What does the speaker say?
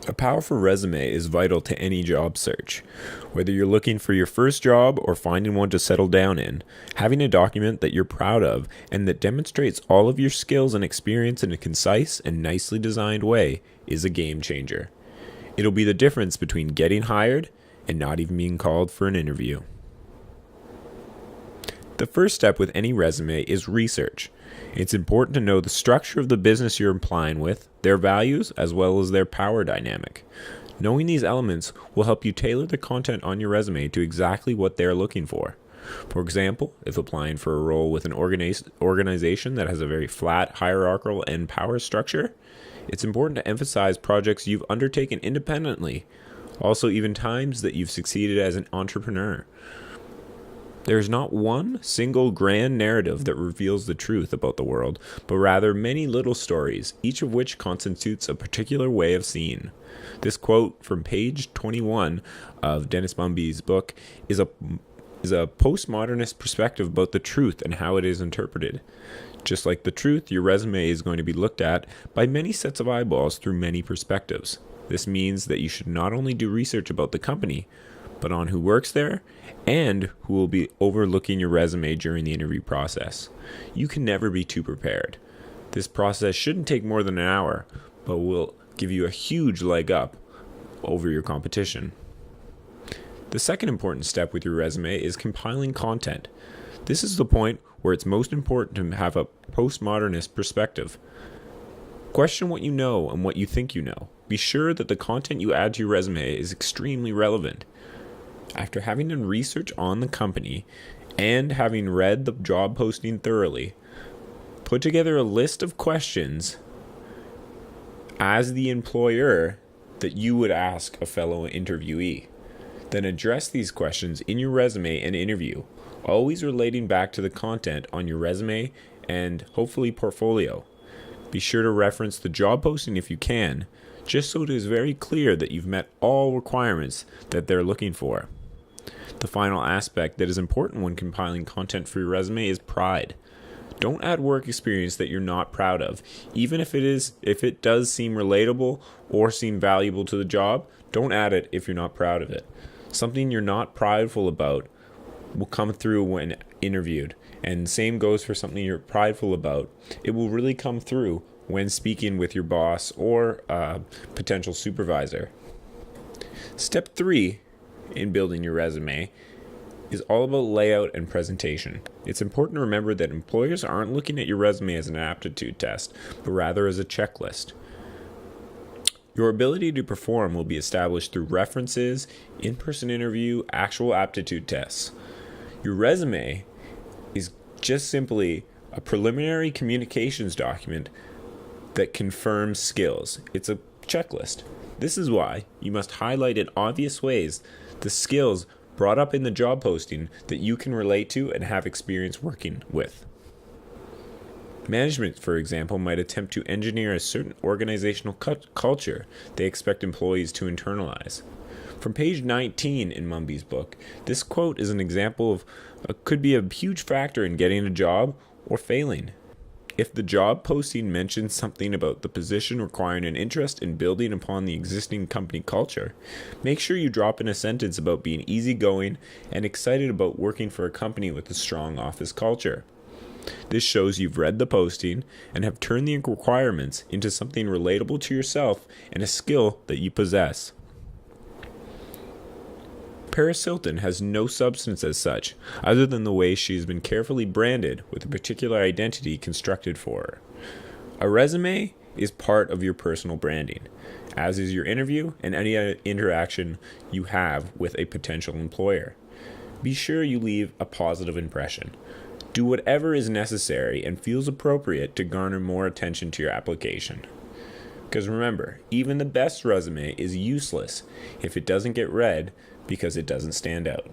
A powerful resume is vital to any job search. Whether you're looking for your first job or finding one to settle down in, having a document that you're proud of and that demonstrates all of your skills and experience in a concise and nicely designed way is a game changer. It'll be the difference between getting hired and not even being called for an interview. The first step with any resume is research. It's important to know the structure of the business you're applying with, their values, as well as their power dynamic. Knowing these elements will help you tailor the content on your resume to exactly what they're looking for. For example, if applying for a role with an organization that has a very flat, hierarchical, and power structure, it's important to emphasize projects you've undertaken independently, also even times that you've succeeded as an entrepreneur. There is not one single grand narrative that reveals the truth about the world, but rather many little stories, each of which constitutes a particular way of seeing. This quote from page 21 of Dennis Mumby's book is a postmodernist perspective about the truth and how it is interpreted. Just like the truth, your resume is going to be looked at by many sets of eyeballs through many perspectives. This means that you should not only do research about the company, but on who works there and who will be overlooking your resume during the interview process. You can never be too prepared. This process shouldn't take more than an hour, but will give you a huge leg up over your competition. The second important step with your resume is compiling content. This is the point where it's most important to have a postmodernist perspective. Question what you know and what you think you know. Be sure that the content you add to your resume is extremely relevant. After having done research on the company and having read the job posting thoroughly, put together a list of questions as the employer that you would ask a fellow interviewee. Then address these questions in your resume and interview, always relating back to the content on your resume and hopefully portfolio. Be sure to reference the job posting if you can, just so it is very clear that you've met all requirements that they're looking for. The final aspect that is important when compiling content for your resume is pride. Don't add work experience that you're not proud of. Even if it does seem relatable or seem valuable to the job, don't add it if you're not proud of it. Something you're not prideful about will come through when interviewed. And same goes for something you're prideful about. It will really come through when speaking with your boss or potential supervisor. Step 3 in building your resume is all about layout and presentation. It's important to remember that employers aren't looking at your resume as an aptitude test, but rather as a checklist. Your ability to perform will be established through references, in-person interview, actual aptitude tests. Your resume is just simply a preliminary communications document that confirms skills. It's a checklist. This is why you must highlight in obvious ways the skills brought up in the job posting that you can relate to and have experience working with. Management, for example, might attempt to engineer a certain organizational culture they expect employees to internalize. From page 19 in Mumby's book, this quote is an example of could be a huge factor in getting a job or failing. If the job posting mentions something about the position requiring an interest in building upon the existing company culture, make sure you drop in a sentence about being easygoing and excited about working for a company with a strong office culture. This shows you've read the posting and have turned the requirements into something relatable to yourself and a skill that you possess. Paris Hilton has no substance as such, other than the way she has been carefully branded with a particular identity constructed for her. A resume is part of your personal branding, as is your interview and any interaction you have with a potential employer. Be sure you leave a positive impression. Do whatever is necessary and feels appropriate to garner more attention to your application. Because remember, even the best resume is useless if it doesn't get read because it doesn't stand out.